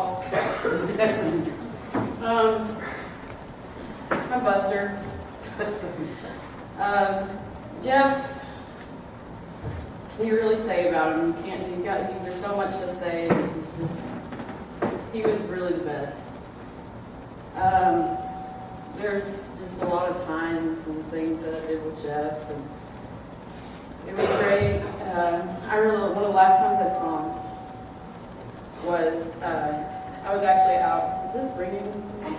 y'all. I'm Buster. Jeff, what can you really say about him? You can't. There's so much to say. He was really the best. There's just a lot of times and things that I did with Jeff, and it was great. I remember one of the last times I saw him was I was actually out. Is this ringing? I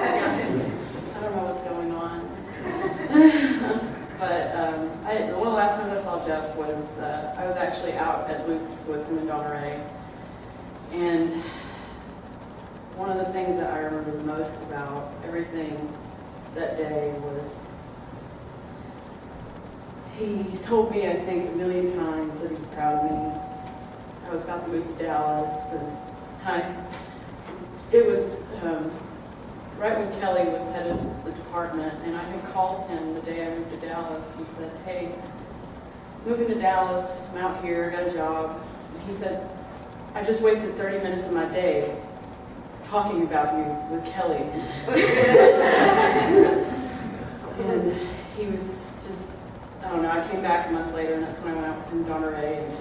don't know what's going on. But one of the last times I saw Jeff was I was actually out at Luke's with him and Donna Ray. And one of the things that I remember the most about everything that day was he told me, I think, a million times that he's proud of me. I was about to move to Dallas, and it was right when Kelly was headed to the department, and I had called him the day I moved to Dallas. He said, "Hey, moving to Dallas, I'm out here, got a job." He said, "I just wasted 30 minutes of my day talking about you with Kelly." And he was just, I don't know, I came back a month later, and that's when I went out with him and Donna Ray, and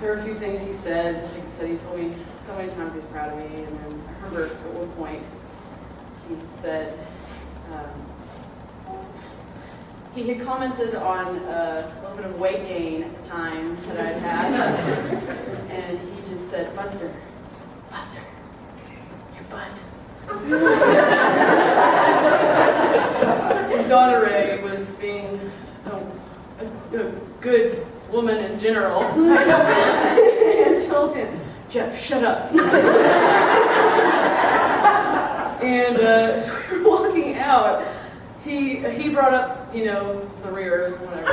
there were a few things he said. Like I said, he told me so many times he's proud of me, and then I remember at one point he said, he had commented on a little bit of weight gain at the time that I'd had, and he just said, Buster, your butt. And Donna Ray was being a good woman in general, and told him, Jeff, shut up. And as we were walking out, he brought up, the rear, whatever. I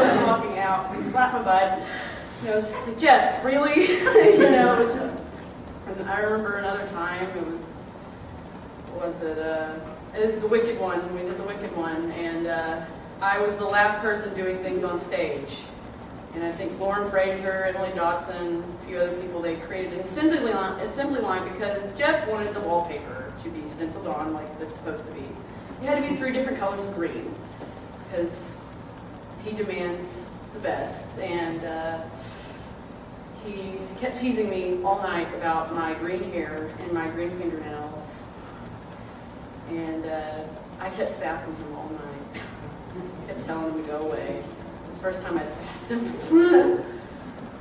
was walking out, he slapped my butt. Just like, Jeff, really? It just. And I remember another time, it was the Wicked One. We did the Wicked One, and I was the last person doing things on stage. And I think Lauren Fraser, Emily Dotson, a few other people, they created an assembly line because Jeff wanted the wallpaper to be stenciled on like it's supposed to be. It had to be 3 different colors of green because he demands the best. And he kept teasing me all night about my green hair and my green fingernails. And I kept sassing him all night. I kept telling him to go away. It was the first time I'd sassed him.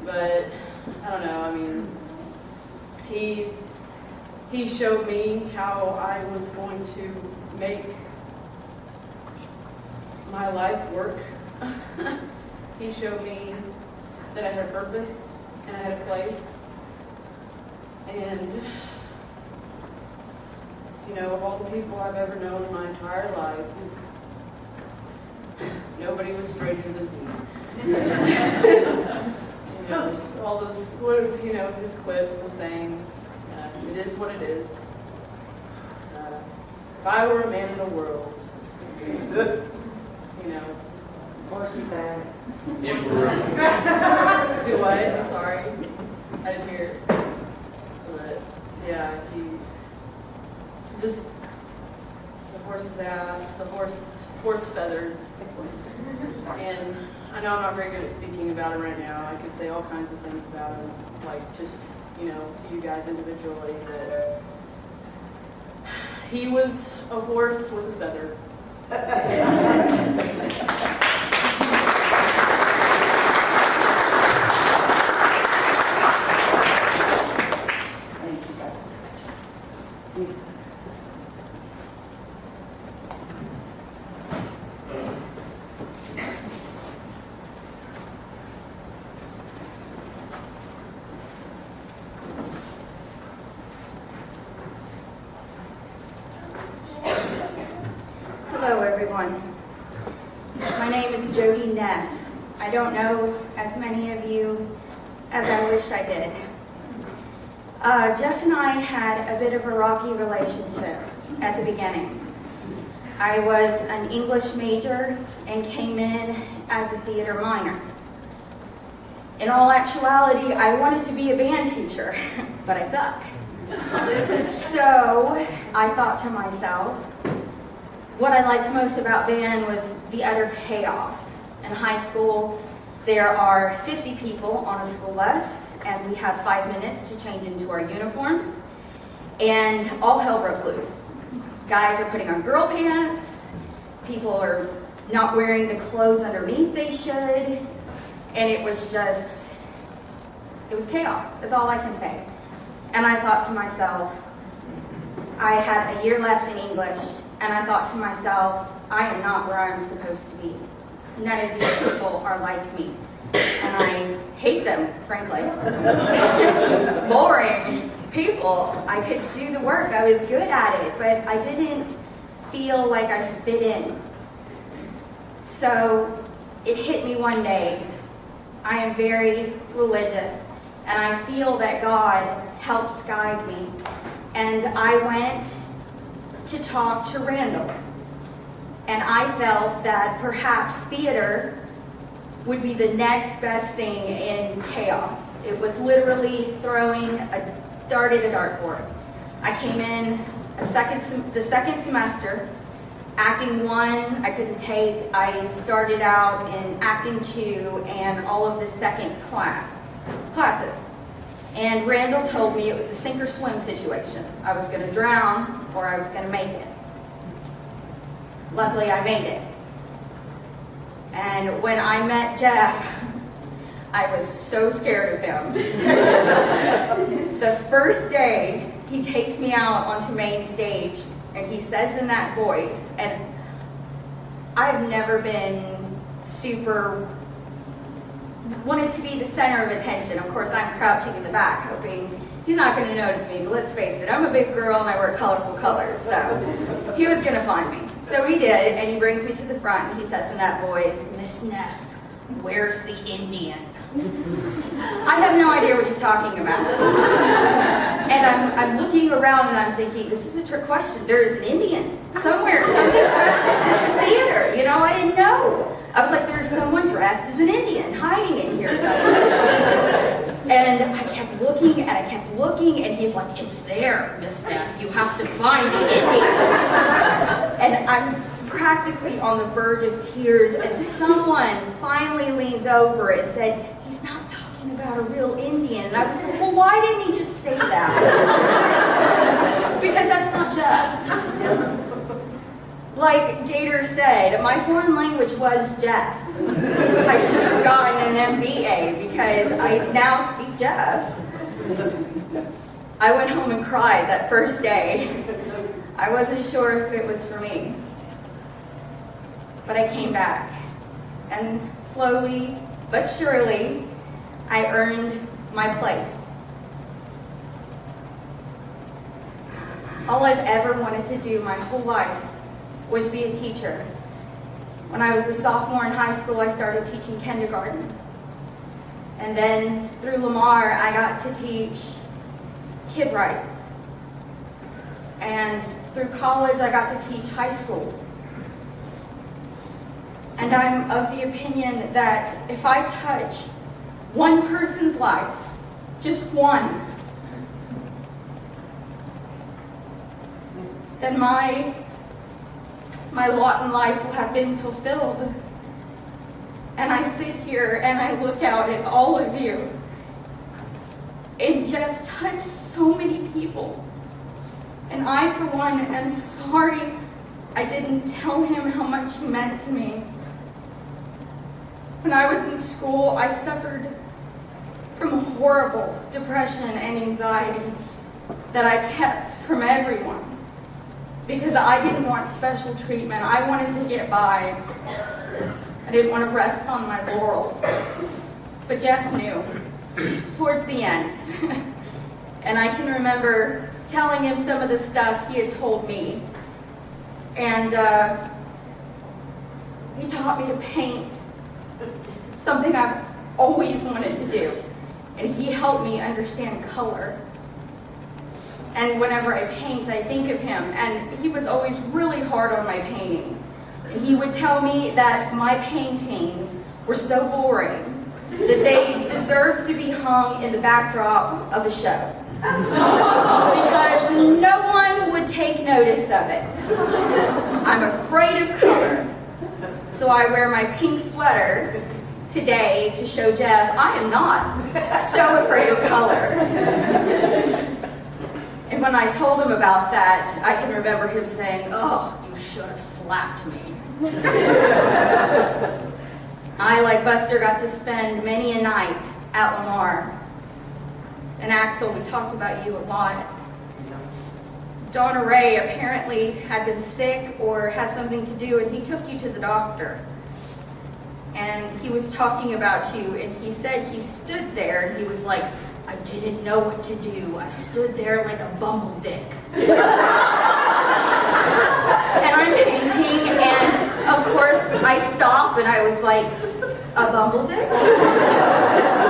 But, I don't know, I mean, he showed me how I was going to make my life work. He showed me that I had a purpose and I had a place. And, of all the people I've ever known in my entire life, nobody was stranger than me. Just all those, his quips, the sayings. It is what it is. If I were a man in the world, just. Horses ass. Do what? I'm sorry. I didn't hear it. But, yeah, he just, the horse's ass, the horse feathers. And I know I'm not very good at speaking about him right now. I could say all kinds of things about him, like just, to you guys individually, that he was a horse with a feather. Hello, everyone. My name is Jody Neff. I don't know as many of you as I wish I did. Jeff and I had a bit of a rocky relationship at the beginning. I was an English major and came in as a theater minor. In all actuality, I wanted to be a band teacher, but I suck. So I thought to myself, what I liked most about band was the utter chaos. In high school, there are 50 people on a school bus, and we have 5 minutes to change into our uniforms, and all hell broke loose. Guys are putting on girl pants, people are not wearing the clothes underneath they should, and it was chaos. That's all I can say. And I thought to myself, I had a year left in English, and I thought to myself, I am not where I'm supposed to be. None of these people are like me, and I hate them, frankly. Boring people. I could do the work, I was good at it, but I didn't feel like I fit in. So it hit me one day. I am very religious, and I feel that God helps guide me. And I went to talk to Randall, and I felt that perhaps theater would be the next best thing in chaos. It was literally throwing a dart at a dartboard. I came in the second semester. Acting 1, I couldn't take. I started out in acting 2 and all of the second classes. And Randall told me it was a sink or swim situation. I was going to drown or I was going to make it. Luckily, I made it. And when I met Jeff, I was so scared of him. The first day, he takes me out onto main stage, and he says in that voice, and I've never been super wanted to be the center of attention. Of course, I'm crouching in the back, hoping he's not going to notice me, but let's face it, I'm a big girl and I wear colorful colors, so he was going to find me. So he did, and he brings me to the front, and he says in that voice, "Miss Neff, where's the Indian?" I have no idea what he's talking about. And I'm looking around and I'm thinking, this is a trick question. There is an Indian somewhere. This is theater, you know, I didn't know. I was like, there's someone dressed as an Indian hiding in here somewhere. And I kept looking and I kept looking, and he's like, "It's there, Miss Neff. You have to find the Indian." And I'm practically on the verge of tears, and someone finally leans over and said, "He's not talking about a real Indian." And I was like, well, why didn't he just say that? Because that's not Jeff. Like Gator said, my foreign language was Jeff. I should have gotten an MBA because I now speak Jeff. I went home and cried that first day. I wasn't sure if it was for me. But I came back, and slowly but surely, I earned my place. All I've ever wanted to do my whole life was be a teacher. When I was a sophomore in high school, I started teaching kindergarten. And then through Lamar, I got to teach kid rights. And through college, I got to teach high school. And I'm of the opinion that if I touch one person's life, just one, then my lot in life will have been fulfilled. And I sit here and I look out at all of you. And Jeff touched so many people. And I, for one, am sorry I didn't tell him how much he meant to me. When I was in school, I suffered from horrible depression and anxiety that I kept from everyone because I didn't want special treatment. I wanted to get by. I didn't want to rest on my laurels. But Jeff knew towards the end. And I can remember telling him some of the stuff he had told me. And he taught me to paint, something I've always wanted to do. And he helped me understand color. And whenever I paint, I think of him. And he was always really hard on my paintings. And he would tell me that my paintings were so boring that they deserved to be hung in the backdrop of a show. because no one would take notice of it. I'm afraid of color. So I wear my pink sweater today to show Jeff I am not so afraid of color. And when I told him about that, I can remember him saying, "Oh, you should have slapped me." I, like Buster, got to spend many a night at Lamar. And Axel, we talked about you a lot. Donna Ray apparently had been sick or had something to do, and he took you to the doctor. And he was talking about you, and he said he stood there, and he was like, "I didn't know what to do. I stood there like a bumbledick." And I'm painting, and of course I stop, and I was like, "A bumbledick?"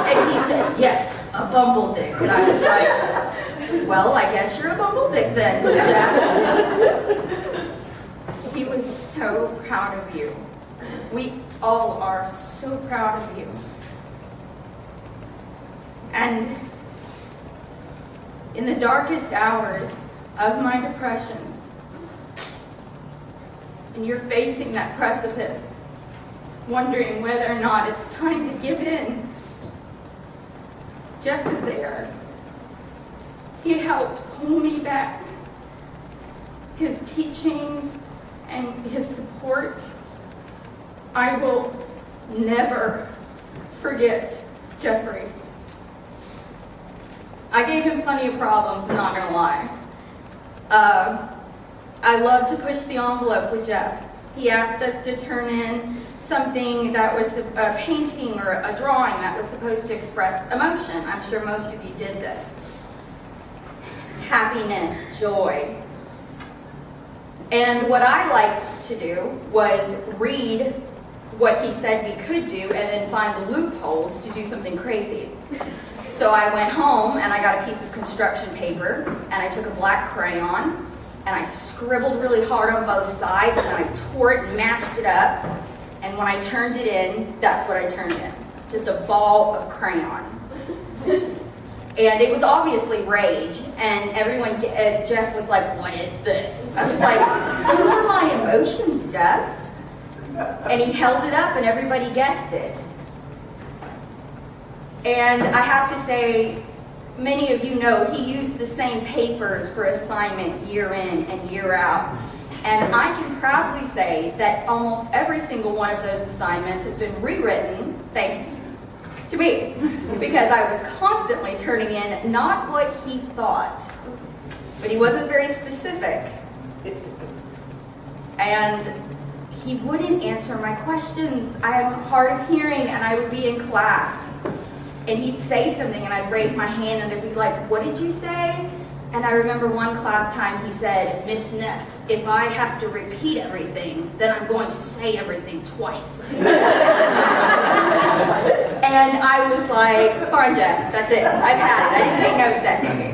And he said, "Yes, a bumbledick." And I was like, "Well, I guess you're a bumbledick then, Jeff." He was so proud of you. We all are so proud of you. And in the darkest hours of my depression, and you're facing that precipice, wondering whether or not it's time to give in, Jeff was there. He helped pull me back. His teachings and his support, I will never forget Jeffrey. I gave him plenty of problems, not gonna lie. I love to push the envelope with Jeff. He asked us to turn in something that was a painting or a drawing that was supposed to express emotion. I'm sure most of you did this. Happiness, joy. And what I liked to do was read what he said we could do and then find the loopholes to do something crazy. So I went home and I got a piece of construction paper and I took a black crayon and I scribbled really hard on both sides and then I tore it and mashed it up. And when I turned it in, that's what I turned in. Just a ball of crayon. And it was obviously rage. And everyone, Jeff was like, "What is this?" I was like, "Those are my emotions, Jeff." And he held it up and everybody guessed it. And I have to say, many of you know he used the same papers for assignment year in and year out. And I can proudly say that almost every single one of those assignments has been rewritten thanks to me. Because I was constantly turning in not what he thought, but he wasn't very specific. And he wouldn't answer my questions. I am hard of hearing and I would be in class. And he'd say something and I'd raise my hand and I'd be like, "What did you say?" And I remember one class time he said, "Miss Neff, if I have to repeat everything, then I'm going to say everything twice." And I was like, "Fine, Jeff, that's it. I've had it. I didn't take notes that day."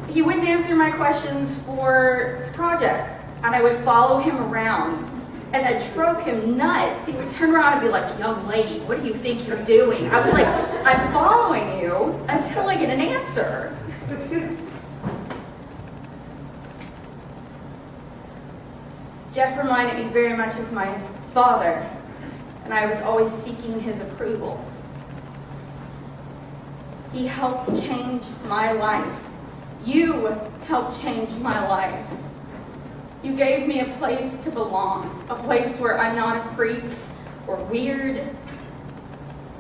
He wouldn't answer my questions for projects, and I would follow him around. And it drove him nuts. He would turn around and be like, "Young lady, what do you think you're doing?" I was like, "I'm following you until I get an answer." Jeff reminded me very much of my father, and I was always seeking his approval. He helped change my life. You helped change my life. You gave me a place to belong, a place where I'm not a freak or weird,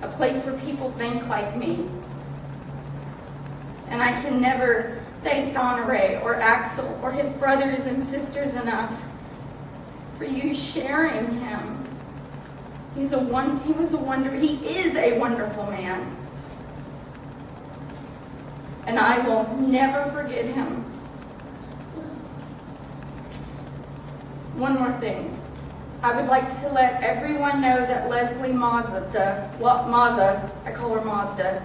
a place where people think like me. And I can never thank Donna Ray or Axel or his brothers and sisters enough for you sharing him. He is a wonderful man. And I will never forget him. One more thing. I would like to let everyone know that Leslie Mazda, I call her Mazda,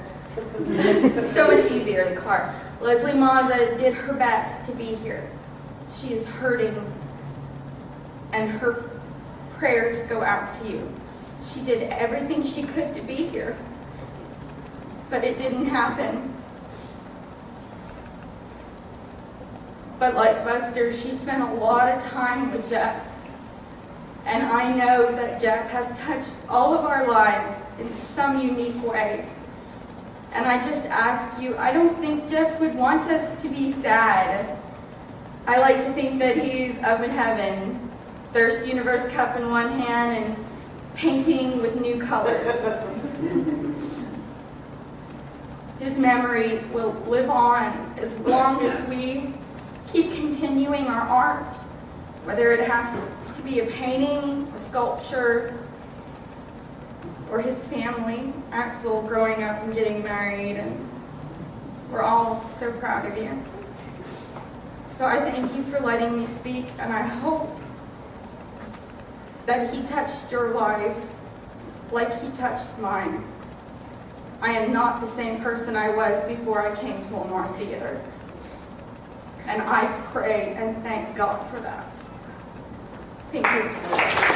so much easier, the car. Leslie Mazda did her best to be here. She is hurting, and her prayers go out to you. She did everything she could to be here. but it didn't happen. But like Buster, she spent a lot of time with Jeff. And I know that Jeff has touched all of our lives in some unique way. And I just ask you, I don't think Jeff would want us to be sad. I like to think that he's up in heaven, Thirst Universe cup in one hand and painting with new colors. His memory will live on as long as we keep continuing our art, whether it has to be a painting, a sculpture, or his family, Axel growing up and getting married, and we're all so proud of you. So I thank you for letting me speak, and I hope that he touched your life like he touched mine. I am not the same person I was before I came to Lamar Theater. And I pray and thank God for that. Thank you.